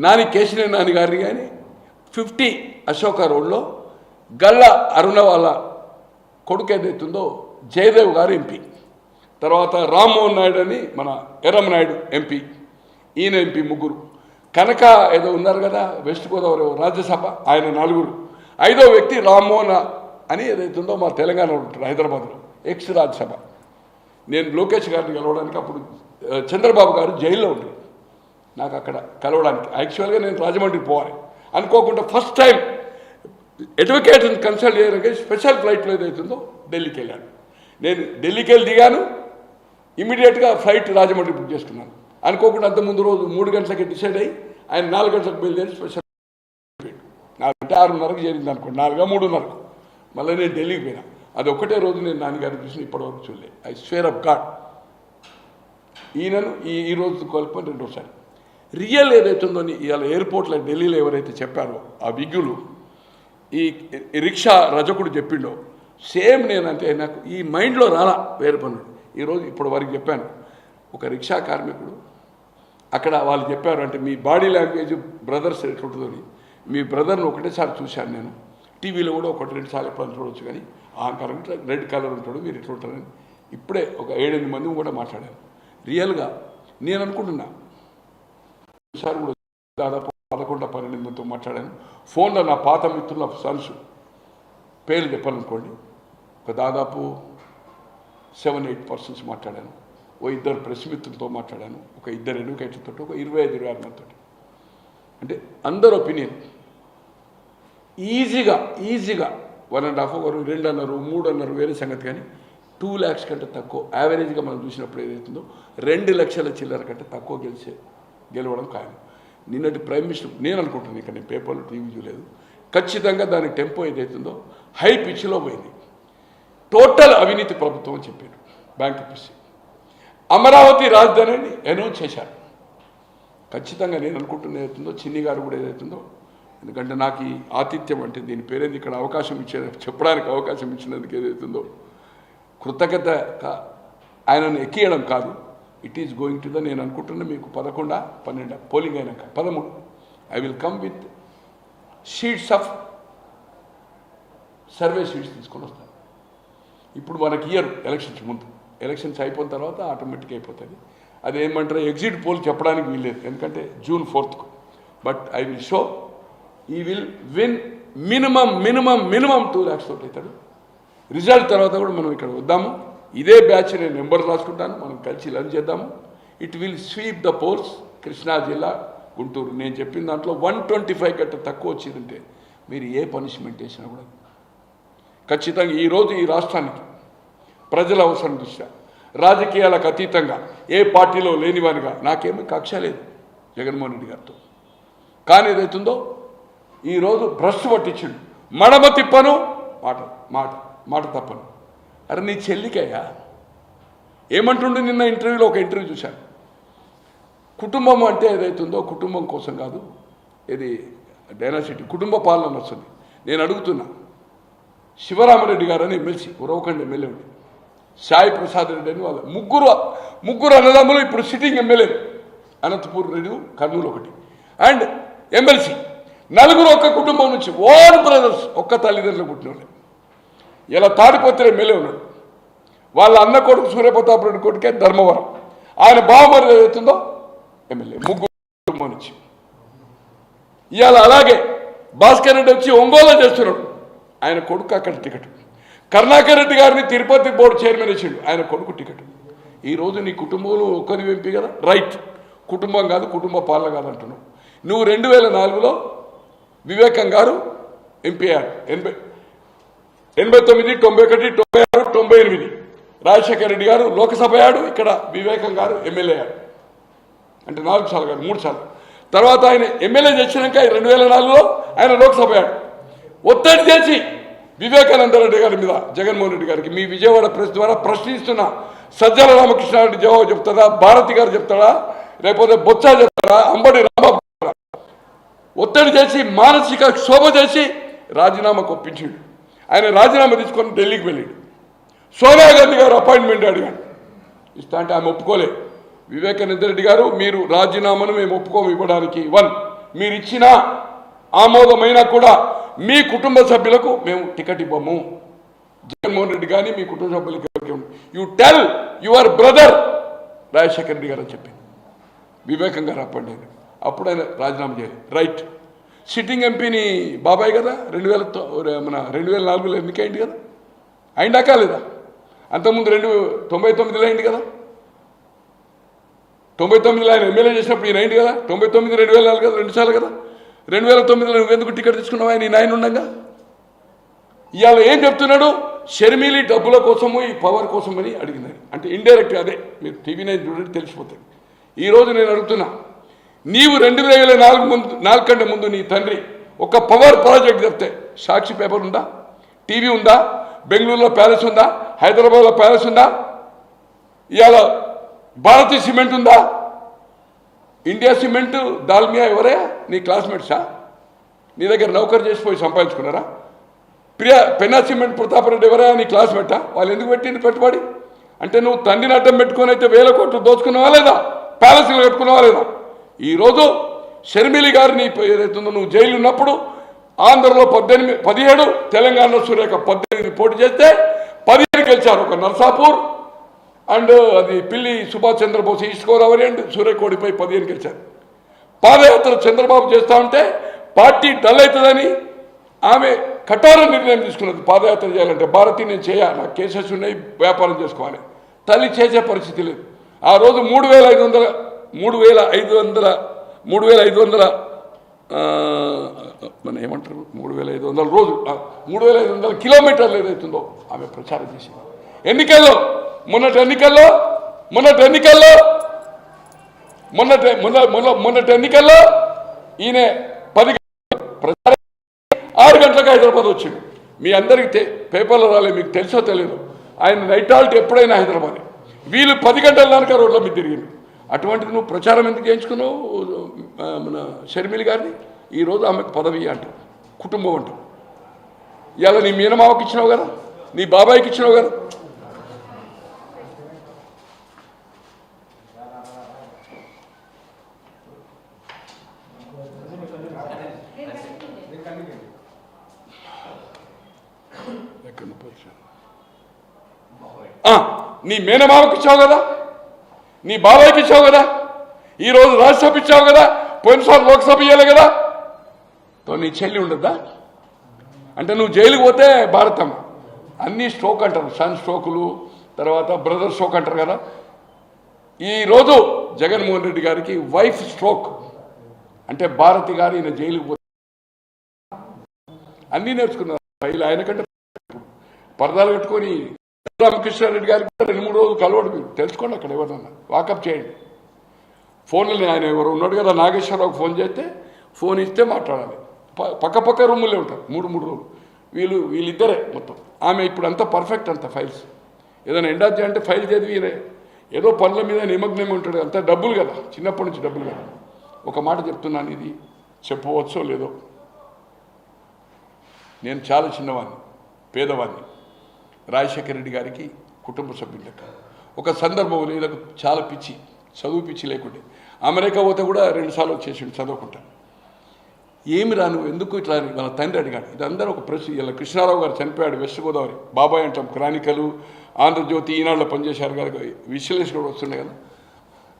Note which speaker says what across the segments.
Speaker 1: నాని కేశినేని నాని గారిని కానీ 50 అశోక రోడ్లో గల్ల అరుణ వాళ్ళ కొడుకు ఏదైతుందో జయదేవ్ గారు ఎంపీ, తర్వాత రామ్మోహన్ నాయుడు అని మన ఎర్రమనాయుడు ఎంపీ, ఈయన ఎంపీ, ముగ్గురు. కనక ఏదో ఉన్నారు కదా వెస్ట్ గోదావరి రాజ్యసభ, ఆయన 4. 5వ వ్యక్తి రామ్మోహన్ అని ఏదైతుందో మా తెలంగాణలో ఉంటారు, హైదరాబాద్లో ఎక్స్ రాజ్యసభ. నేను లోకేష్ గారిని కలవడానికి అప్పుడు చంద్రబాబు గారు జైల్లో ఉంటారు, నాకు అక్కడ కలవడానికి. యాక్చువల్గా నేను రాజమండ్రికి పోవాలి అనుకోకుండా ఫస్ట్ టైం అడ్వకేట్ని కన్సల్ట్ చేయడానికి స్పెషల్ ఫ్లైట్లో ఏదైతుందో ఢిల్లీకి వెళ్ళాను. నేను ఢిల్లీకి వెళ్ళి దిగాను, ఇమీడియట్గా ఫ్లైట్ రాజమండ్రి బుక్ చేసుకున్నాను. అనుకోకుండా అంత ముందు రోజు 3 గంటలకి డిసైడ్ అయ్యి ఆయన 4 గంటలకు బయలుదేరి స్పెషల్ 6:30కి చేరింది అనుకోండి, 4:30 మళ్ళీ నేను ఢిల్లీకి పోయినా. అది ఒక్కటే రోజు నేను నాన్నగారిని చూసిన ఇప్పటివరకు చూడలే. I swear of God. ఈయనను ఈ రోజు కలుపుకొని 2సారి రియల్ ఏదైతుందో ఇవాళ ఎయిర్పోర్ట్లో ఢిల్లీలో ఎవరైతే చెప్పారో ఆ విగ్గులు, ఈ రిక్షా రజకుడు చెప్పిండో సేమ్ నేనంటే నాకు ఈ మైండ్లో రాలా వేరే పనులు. ఈరోజు ఇప్పటి వరకు చెప్పాను, ఒక రిక్షా కార్మికుడు అక్కడ వాళ్ళు చెప్పారు అంటే మీ బాడీ లాంగ్వేజ్ బ్రదర్స్ ఎట్లుంటుందని. మీ బ్రదర్ని ఒకటేసారి చూశాను నేను, టీవీలో కూడా 1-2 సార్లు ఎప్పుడైనా చూడవచ్చు, కానీ అహంకారం రెడ్ కలర్ ఉంటాడు, మీరు ఎట్లా ఉంటారని ఇప్పుడే ఒక 7-8 మంది కూడా మాట్లాడాను. రియల్గా నేను అనుకుంటున్నా ఈసారి కూడా దాదాపు 11-12 మందితో మాట్లాడాను. ఫోన్లో నా పాత మిత్రుల సన్స్ పేర్లు చెప్పాలనుకోండి, ఒక దాదాపు 7-8 పర్సన్స్ మాట్లాడాను. ఓ 2 ప్రెస్ మిత్రులతో మాట్లాడాను, ఒక 2 అడ్వకేట్లతో, ఒక 25-26 మందితో. అంటే అందరు ఒపీనియన్ ఈజీగా 1.5 ఒకరు 2 అన్నారు, 3 అన్నారు, వేరే సంగతి. కానీ 2 lakhs కంటే తక్కువ యావరేజ్గా మనం చూసినప్పుడు ఏదైతుందో 2 లక్షల చిల్లర కంటే తక్కువ గెలవడం ఖాయం. నిన్నటి ప్రైమ్ మినిస్టర్ నేను అనుకుంటున్నాను, ఇక్కడ నేను పేపర్లో టీవీ చూడలేదు, ఖచ్చితంగా దాని టెంపో ఏదైతుందో హై పిచ్లో పోయింది. టోటల్ అవినీతి ప్రభుత్వం అని చెప్పారు. బ్యాంక్ ఆఫీస్ అమరావతి రాజధానిని అనౌన్స్ చేశారు. ఖచ్చితంగా నేను అనుకుంటున్న ఏదైతుందో చిన్ని గారు కూడా ఏదైతుందో, ఎందుకంటే నాకు ఈ ఆతిథ్యం అంటే దీని పేరేంది ఇక్కడ అవకాశం చెప్పడానికి అవకాశం ఇచ్చినందుకు ఏదైతుందో కృతజ్ఞత ఆయనను ఎక్కియడం కాదు, it is going to the నేను అనుకుంటున్నా మీకు 11-12 పోలింగ్ అయినాక 13 I will come with sheets of survey sheets తీసుకొని వస్తాను. ఇప్పుడు మనకి ఇయర్ ఎలక్షన్స్ ముందు, ఎలక్షన్స్ అయిపోయిన తర్వాత ఆటోమేటిక్ అయిపోతుంది. అది ఏమంటారు ఎగ్జిట్ పోల్ చెప్పడానికి వీల్లేదు, ఎందుకంటే June 4th. But I will show ఈ విల్ విన్ మినిమం 2 lakhs తోటి అవుతాడు. రిజల్ట్ తర్వాత కూడా మనం ఇక్కడ వద్దాము, ఇదే బ్యాచ్ నేను నెంబర్ రాసుకుంటాను, మనం కలిసి లంచ్ చేద్దాము. It will sweep the polls. Krishna జిల్లా, గుంటూరు నేను చెప్పిన దాంట్లో 125 కంటే తక్కువ వచ్చిందంటే మీరు ఏ పనిష్మెంట్ చేసినా కూడా ఖచ్చితంగా ఈరోజు ఈ రాష్ట్రానికి ప్రజల అవసరం దృష్ట్యా రాజకీయాలకు అతీతంగా ఏ పార్టీలో లేనివానిగా నాకేమీ కక్ష లేదు జగన్మోహన్ రెడ్డి గారితో. కానీ ఏదైతుందో ఈరోజు భ్రష్టు పట్టించిండు, మడమ తిప్పను, మాట తప్పను. అరే నీ చెల్లికయ్యా ఏమంటుండే, నిన్న ఇంటర్వ్యూలో ఒక ఇంటర్వ్యూ చూశాను, కుటుంబం అంటే ఏదైతుందో కుటుంబం కోసం కాదు, ఇది డైనాసిటీ కుటుంబ పాలన వస్తుంది. నేను అడుగుతున్నా, శివరామరెడ్డి గారు అని ఎమ్మెల్సీ ఉరవకండి ఎమ్మెల్యే ఉండి, సాయి ప్రసాద్ రెడ్డి అని వాళ్ళ ముగ్గురు అన్నదమ్ములు ఇప్పుడు sitting MLA, Anantapur 2, Kurnool 1 and MLC. 4 ఒక్క కుటుంబం నుంచి, ఓన్ బ్రదర్స్, ఒక్క తల్లిదండ్రులు పుట్టిన వాళ్ళు. ఇలా తాడిపోతే ఎమ్మెల్యే ఉన్నాడు, వాళ్ళ అన్న కొడుకు సూర్యప్రతాప్ రెడ్డి కొడుకే ధర్మవరం, ఆయన బావమరి ఏదైతుందో ఎమ్మెల్యే. 3 కుటుంబం నుంచి. ఇవాళ అలాగే భాస్కర్ రెడ్డి వచ్చి ఒంగోలు చేస్తున్నాడు, ఆయన కొడుకు అక్కడ టికెట్. కరుణాకర్ రెడ్డి గారిని తిరుపతి బోర్డు చైర్మన్ ఇచ్చిండు, ఆయన కొడుకు టికెట్. ఈరోజు నీ కుటుంబంలో ఒక్కరి ఎంపీ కదా, రైట్, కుటుంబం కాదు కుటుంబ పాలన కాదు అంటున్నావు. నువ్వు 2004లో వివేకం గారు ఎంపీ అయ్యారు, 89, 91, 96, 98. రాజశేఖర రెడ్డి గారు లోక్సభ అయ్యాడు, ఇక్కడ వివేకం గారు ఎమ్మెల్యే అయ్యాడు. అంటే 4 సార్లు కాదు 3 సార్లు. తర్వాత ఆయన ఎమ్మెల్యే చేసినాక 2004లో ఆయన లోక్సభ అయ్యాడు. ఒత్తిడి చేసి వివేకానంద రెడ్డి గారి మీద జగన్మోహన్ రెడ్డి గారికి మీ విజయవాడ ప్రెస్ ద్వారా ప్రశ్నిస్తున్న సజ్జల రామకృష్ణారెడ్డి జవాబు చెప్తాడా, భారతి గారు చెప్తాడా, లేకపోతే బొత్స చెప్తాడా, అంబడి రాంబాబు ఒత్తిడి చేసి మానసిక శోభ చేసి రాజీనామాకు ఒప్పించాడు. ఆయన రాజీనామా తీసుకొని ఢిల్లీకి వెళ్ళాడు. సోనియా గాంధీ గారు అపాయింట్మెంట్ అడిగాడు, ఇస్తా అంటే ఆమె ఒప్పుకోలే. వివేకానంద రెడ్డి గారు మీరు రాజీనామాను మేము ఒప్పుకోము ఇవ్వడానికి, 1 మీరు ఇచ్చిన ఆమోదమైనా కూడా మీ కుటుంబ సభ్యులకు మేము టికెట్ ఇవ్వము. జగన్మోహన్ రెడ్డి కానీ మీ కుటుంబ సభ్యులకి you tell your brother Rajasekhara Reddy గారు అని చెప్పింది. వివేకంగా రాపండి అప్పుడు ఆయన రాజీనామా చేయాలి. రైట్. సిట్టింగ్ ఎంపీని బాబాయ్ కదా 2004లో ఎన్నికైంది కదా, అయిందాకా లేదా? అంతకుముందు 99లో అయింది కదా, 99లో ఆయన ఎమ్మెల్యే చేసినప్పుడు ఈయన అయింది కదా, 99 2004 కదా, 2 సార్లు కదా. 2009లో నువ్వెందుకు టికెట్ తీసుకున్నావు ఆయన నాయన ఉండగా? ఇవాళ ఏం చెప్తున్నాడు? షర్మిలి డబ్బుల కోసము ఈ పవర్ కోసమని అడిగిందని. అంటే ఇండైరెక్ట్ అదే మీరు TV9 చూడండి తెలిసిపోతుంది. ఈరోజు నేను అడుగుతున్నా, నీవు 2004 కంటే ముందు నీ తండ్రి ఒక పవర్ ప్రాజెక్ట్ చెప్తే సాక్షి పేపర్ ఉందా, టీవీ ఉందా, బెంగళూరులో ప్యాలెస్ ఉందా, హైదరాబాద్లో ప్యాలెస్ ఉందా, ఇవాళ భారతీయ సిమెంట్ ఉందా, ఇండియా సిమెంట్ దాల్మియా ఎవరే నీ క్లాస్మేట్సా? నీ దగ్గర నౌకరు చేసిపోయి సంపాదించుకున్నారా? పెన్నా సిమెంట్ ప్రతాపరెడ్డి ఎవరా నీ క్లాస్మేటా? వాళ్ళు ఎందుకు పెట్టింది పెట్టుబడి? అంటే నువ్వు తండ్రిని అడ్డం పెట్టుకొని అయితే 1000 కోట్లు దోచుకున్నావా లేదా, ప్యాలెస్లు కట్టుకున్నావా లేదా? ఈరోజు షర్మిలి గారిని ఏదైతుందో నువ్వు జైలు ఉన్నప్పుడు ఆంధ్రలో 17, తెలంగాణలో సురేఖ 18 పోటీ చేస్తే 15 గెలిచారు. ఒక నర్సాపూర్ అండ్ అది పిల్లి సుభాష్ చంద్రబోస్ ఈస్ట్ గోదావరి అండ్ సురేఖ ఓడిపోయి 15 గెలిచారు. పాదయాత్ర చంద్రబాబు చేస్తూ ఉంటే పార్టీ డల్ అవుతుందని ఆమె కఠోర నిర్ణయం తీసుకున్నది. పాదయాత్ర చేయాలంటే భారతి నేను నాకు కేసెస్ ఉన్నాయి, వ్యాపారం చేసుకోవాలి. తల్లి చేసే పరిస్థితి లేదు. ఆ రోజు 3,500 మన ఏమంటారు 3,500 రోజు 3,500 కిలోమీటర్లు ఏదైతుందో ఆమె ప్రచారం చేసింది. మొన్నటి ఎన్నికల్లో ఈయన 10 ప్రచారం 6 గంటలకు హైదరాబాద్ వచ్చిండు. మీ అందరికీ పేపర్లో రాలే, మీకు తెలుసో తెలియదు. ఆయన నైట్ హాల్ట్ ఎప్పుడైనా హైదరాబాద్, వీళ్ళు 10 గంటల దానిక రోడ్ల మీద తిరిగింది. అటువంటిది నువ్వు ప్రచారం ఎందుకు చేయించుకున్నావు మన షర్మిలి గారిని? ఈరోజు ఆమెకు పదవి అంటావు, కుటుంబం అంటావు. ఇవాళ నీ మీనమావకి ఇచ్చినావు కదా, నీ బాబాయికి ఇచ్చినావు కదా. నీ మేనమావకి ఇచ్చావు కదా, నీ బాబాయ్కి ఇచ్చావు కదా, ఈరోజు రాజ్యసభ ఇచ్చావు కదా, పోయినసారి లోక్సభ ఇవ్వాలి కదా. నీ చెల్లి ఉండద్దా? అంటే నువ్వు జైలుకి పోతే భారతం అన్ని స్ట్రోక్ అంటారు, సన్ స్ట్రోకులు, తర్వాత బ్రదర్ స్ట్రోక్ అంటారు కదా. ఈరోజు జగన్మోహన్ రెడ్డి గారికి వైఫ్ స్ట్రోక్ అంటే భారతి గారు ఈయన జైలుకి పోతే అన్నీ నేర్చుకున్నారు. ఆయన కంటే పరదాలు కట్టుకొని రామకృష్ణారెడ్డి గారికి 2-3 రోజులు కలవడు. మీరు తెలుసుకోండి, అక్కడ ఎవరన్నా వాకప్ చేయండి. ఫోన్లో ఆయన ఎవరు ఉన్నాడు కదా, నాగేశ్వరరావుకి ఫోన్ చేస్తే ఫోన్ ఇస్తే మాట్లాడాలి. పక్క రూములే ఉంటారు 3 రోజులు. వీళ్ళిద్దరే మొత్తం. ఆమె ఇప్పుడు అంతా పర్ఫెక్ట్, అంత ఫైల్స్ ఏదైనా ఎండాజ్ అంటే ఫైల్ చదివి ఏదో పనుల మీద నిమగ్నమే ఉంటాడు. అంతా డబ్బులు కదా, చిన్నప్పటి నుంచి డబ్బులు కదా. ఒక మాట చెప్తున్నాను, ఇది చెప్పవచ్చో లేదో, నేను చాలా చిన్నవాడిని, పేదవాడిని. రాజశేఖర రెడ్డి గారికి కుటుంబ సభ్యులక ఒక సందర్భంలో వీళ్ళకు చాలా పిచ్చి, చదువు పిచ్చి లేకుంటే అమెరికా పోతే కూడా 2 సార్లు వచ్చేసిండు చదవకుండా. ఏమి రాను ఎందుకు ఇట్లా వాళ్ళ తండ్రి అడిగాడు. ఇదందరూ ఒక ప్రశ్న. ఇలా కృష్ణారావు గారు చనిపోయాడు, వెస్ట్ గోదావరి, బాబాయ్ అంటాం, క్రానికలు, ఆంధ్రజ్యోతి, ఈనాడులో పనిచేశారు కదా, విశ్లేషకుడు వస్తుండే కదా.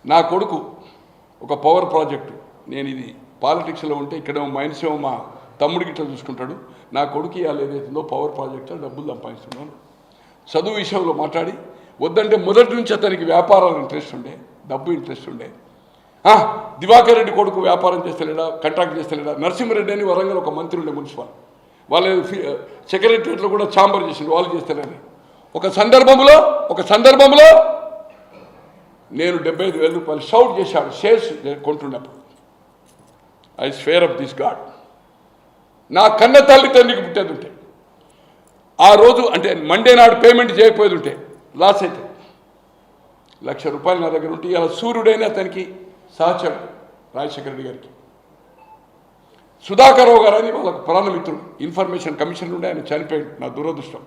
Speaker 1: నా కొడుకు ఒక పవర్ ప్రాజెక్టు, నేను ఇది పాలిటిక్స్లో ఉంటే ఇక్కడ మైన్సేమో మా తమ్ముడికి ఇట్లా చూసుకుంటాడు. నా కొడుకు ఇవాళ ఏదైతుందో పవర్ ప్రాజెక్టులో డబ్బులు సంపాదిస్తున్నాను. చదువు విషయంలో మాట్లాడి వద్దంటే మొదటి నుంచి అతనికి వ్యాపారాలు ఇంట్రెస్ట్ ఉండే, డబ్బు ఇంట్రెస్ట్ ఉండే. దివాకర్ రెడ్డి కొడుకు వ్యాపారం చేస్తలేడా, కాంట్రాక్ట్ చేస్తలేడా. నరసింహారెడ్డి అని వరంగల్ ఒక మంత్రి ఉండే మున్సిపల్, వాళ్ళు సెక్రటరియట్లో కూడా ఛాంబర్ చేసిండు, వాళ్ళు చేస్తలేని. ఒక సందర్భంలో నేను 75,000 రూపాయలు షౌట్ చేశాడు షేర్స్ కొంటున్నప్పుడు. I swear of this God, నా కన్న తల్లి తండ్రికి పుట్టేది ఉంటే ఆ రోజు, అంటే మండే నాడు పేమెంట్ చేయకపోయేది ఉంటే లాస్ అయితే ₹1,00,000 నా దగ్గర ఉంటే ఇలా సూర్యుడైన అతనికి సహచరుడు రాజశేఖర రెడ్డి గారికి. సుధాకర్ రావు గారు అని వాళ్ళకు ప్రాణమిత్రుడు, ఇన్ఫర్మేషన్ కమిషన్ నుండి ఆయన చనిపోయాడు. నా దురదృష్టం.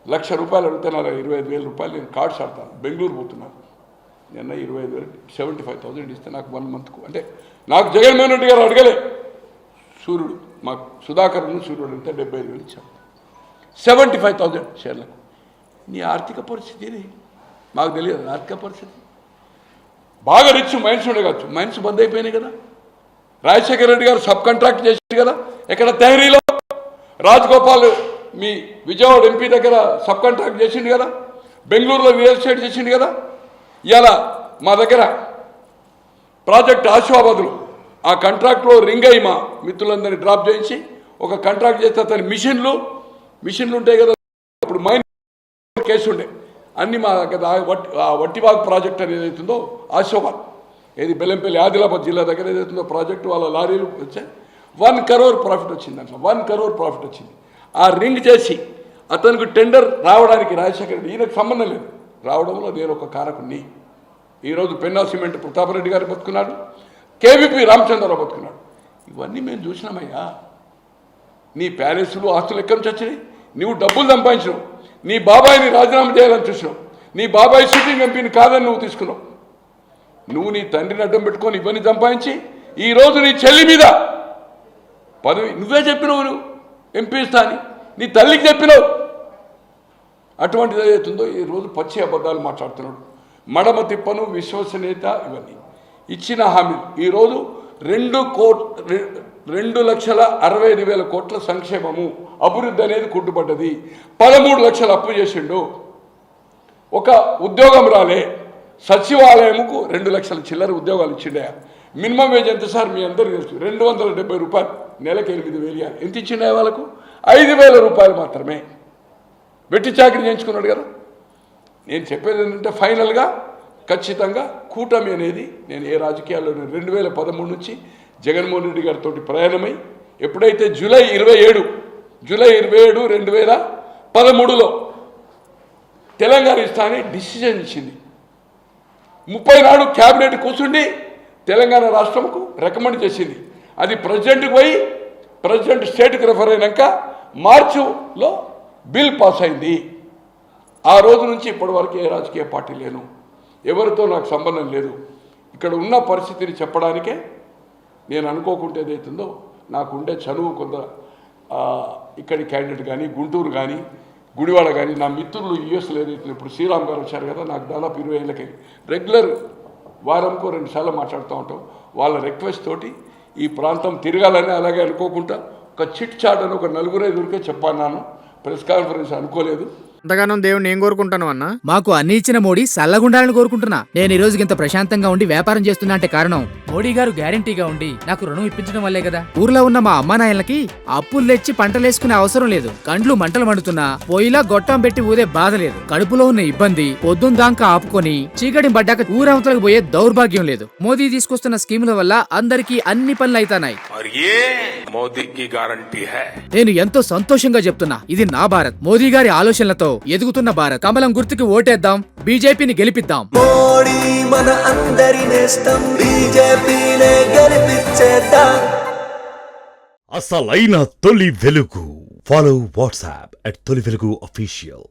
Speaker 1: ₹1,00,000 అడిగితే నా 25,000 రూపాయలు నేను కార్డ్స్ ఆడతాను, బెంగళూరు పోతున్నాను. నిన్న 25,000 75,000 ఇస్తే నాకు 1 మంత్కు. అంటే నాకు జగన్మోహన్ రెడ్డి గారు అడగలే, సూర్యుడు మాకు సుధాకర్ను సూర్యుడు అంటే 75,000 ఇచ్చాను, 75,000 షేర్లకు. నీ ఆర్థిక పరిస్థితి ఇది మాకు తెలియదు. ఆర్థిక పరిస్థితి బాగా రిచ్ మైన్స్ ఉండే కావచ్చు, మైన్స్ బంద్ అయిపోయినాయి కదా. రాజశేఖర రెడ్డి గారు సబ్ కాంట్రాక్ట్ చేసింది కదా, ఎక్కడ తెహరీలో రాజగోపాల్ మీ విజయవాడ ఎంపీ దగ్గర సబ్ కాంట్రాక్ట్ చేసిండు కదా, బెంగళూరులో రియల్ ఎస్టేట్ చేసిండు కదా. ఇలా మా దగ్గర ప్రాజెక్ట్ ఆసిఫాబాద్లో ఆ కాంట్రాక్ట్లో రింగ్ అయ్యి మా మిత్రులందరినీ డ్రాప్ చేయించి ఒక కాంట్రాక్ట్ చేస్తే అతని మిషన్లు ఉంటాయి కదా. ఇప్పుడు మైన్ కేసు ఉండే అన్ని మా దగ్గర వట్టివాగ్ ప్రాజెక్ట్ అనేది ఏదైతుందో ఆసిఫాబాద్, ఏది బెల్లంపల్లి ఆదిలాబాద్ జిల్లా దగ్గర ఏదైతుందో ప్రాజెక్టు, వాళ్ళ లారీలు వచ్చాయి. 1 crore ప్రాఫిట్ వచ్చింది దాంట్లో, 1 crore ప్రాఫిట్ వచ్చింది. ఆ రింగ్ చేసి అతనికి టెండర్ రావడానికి రాజశేఖర రెడ్డి, ఈయనకు సంబంధం లేదు, రావడంలో నేను ఒక కారకుని. ఈరోజు పెన్నా సిమెంట్ ప్రతాపరెడ్డి గారు బతుకున్నాడు, కేవీపీ రామచంద్రరావు బతుకున్నాడు. ఇవన్నీ మేము చూసినామయ్యా. నీ ప్యాలెస్లు ఆస్తులు ఎక్కడి నుంచి వచ్చినాయి? నువ్వు డబ్బులు సంపాదించినావు, నీ బాబాయిని రాజీనామా చేయాలని చూసినావు, నీ బాబాయ్ సిట్టింగ్ ఎంపీని కాదని నువ్వు తీసుకున్నావు. నువ్వు నీ తండ్రిని అడ్డం పెట్టుకొని ఇవన్నీ సంపాదించి ఈరోజు నీ చెల్లి మీద పదవి నువ్వే చెప్పినావు, నువ్వు ఎంపీ ఇస్తా అని నీ తల్లికి చెప్పినావు. అటువంటిది ఏదైతుందో ఈరోజు పచ్చి అబద్ధాలు మాట్లాడుతున్నాడు. మడమ తిప్పను, విశ్వసనీయత, ఇవన్నీ ఇచ్చిన హామీలు. ఈరోజు 2,60,65,000 కోట్ల సంక్షేమము, అభివృద్ధి అనేది కుంటుపడ్డది. 13 లక్షలు అప్పు చేసిండు, ఒక ఉద్యోగం రాలే. సచివాలయముకు 2 లక్షల చిల్లర ఉద్యోగాలు ఇచ్చిండే. మినిమం వేజ్ ఎంత సార్ మీ అందరికీ తెలుసు, 270 రూపాయలు, నెలకు 8,000. ఎంత ఇచ్చిండే వాళ్ళకు? 5,000 రూపాయలు మాత్రమే. వెట్టి చాకరీ చేయించుకున్నాడు కదా. నేను చెప్పేది ఏంటంటే ఫైనల్గా ఖచ్చితంగా కూటమి అనేది, నేను ఏ రాజకీయాల్లో 2013 నుంచి జగన్మోహన్ రెడ్డి గారితో ప్రయాణమై ఎప్పుడైతే జూలై 27, 2013లో తెలంగాణ ఇస్తానని డిసిజన్ ఇచ్చింది. 30 నాడు క్యాబినెట్ కూర్చుండి తెలంగాణ రాష్ట్రంకు రికమెండ్ చేసింది. అది ప్రెసిడెంట్కి పోయి ప్రెసిడెంట్ స్టేట్కి రెఫర్ అయినాక మార్చిలో బిల్ పాస్ అయింది. ఆ రోజు నుంచి ఇప్పటి వరకు ఏ రాజకీయ పార్టీ లేను, ఎవరితో నాకు సంబంధం లేదు. ఇక్కడ ఉన్న పరిస్థితిని చెప్పడానికే నేను అనుకోకుంటే ఏదైతుందో నాకు ఉండే చనువు కొంత ఇక్కడి క్యాండిడేట్ కానీ, గుంటూరు కానీ, గుడివాడ కానీ, నా మిత్రులు యూఎస్లో ఏదైతుంది, ఇప్పుడు శ్రీరామ్ గారు వచ్చారు కదా, నాకు దాదాపు 20 ఏళ్ళకి రెగ్యులర్ వారంకో 2 సార్లు మాట్లాడుతూ ఉంటాం. వాళ్ళ రిక్వెస్ట్ తోటి ఈ ప్రాంతం తిరగాలని, అలాగే అనుకోకుండా ఒక చిట్ చాట్ అని ఒక 4-5 చెప్పాను. ప్రెస్ కాన్ఫరెన్స్ అనుకోలేదు.
Speaker 2: అంతగానం దేవుని ఏం కోరుకుంటాను అన్న? మాకు అన్ని ఇచ్చిన మోడీ సల్లగుండాలని కోరుకుంటున్నా. నేను ఈ రోజుకి ఇంత ప్రశాంతంగా ఉండి వ్యాపారం చేస్తున్నా అంటే కారణం మోడీ గారు గ్యారంటీగా ఉండి నాకు రుణం ఇప్పించడం వల్లే కదా. ఊర్లో ఉన్న మా అమ్మానాయలకి అప్పులు తెచ్చి పంటలేసుకునే అవసరం లేదు. కండ్లు మంటలు మండుతున్నా పొయ్యిలా గొట్టం పెట్టి ఊదే బాధ లేదు. కడుపులో ఉన్న ఇబ్బంది పొద్దుందాకా ఆపుకొని చీకటి పడ్డాక ఊరవతలకు పోయే దౌర్భాగ్యం లేదు. మోదీ తీసుకొస్తున్న స్కీముల వల్ల అందరికీ అన్ని పనులు అయితానాయి. నేను ఎంతో సంతోషంగా చెప్తున్నా, ఇది నా భారత్. మోదీ గారి ఆలోచనలతో ఎదుగుతున్న భారత్. కమలం గుర్తుకి ఓటేద్దాం, బీజేపీని గెలిపిద్దాం.
Speaker 3: మోడీ మన అందరి నేస్తం, బీజేపీనే గెలిపించేద్దాం.
Speaker 4: అసలైన తొలి వెలుగు. ఫాలో వాట్సాప్ @తొలి వెలుగు official.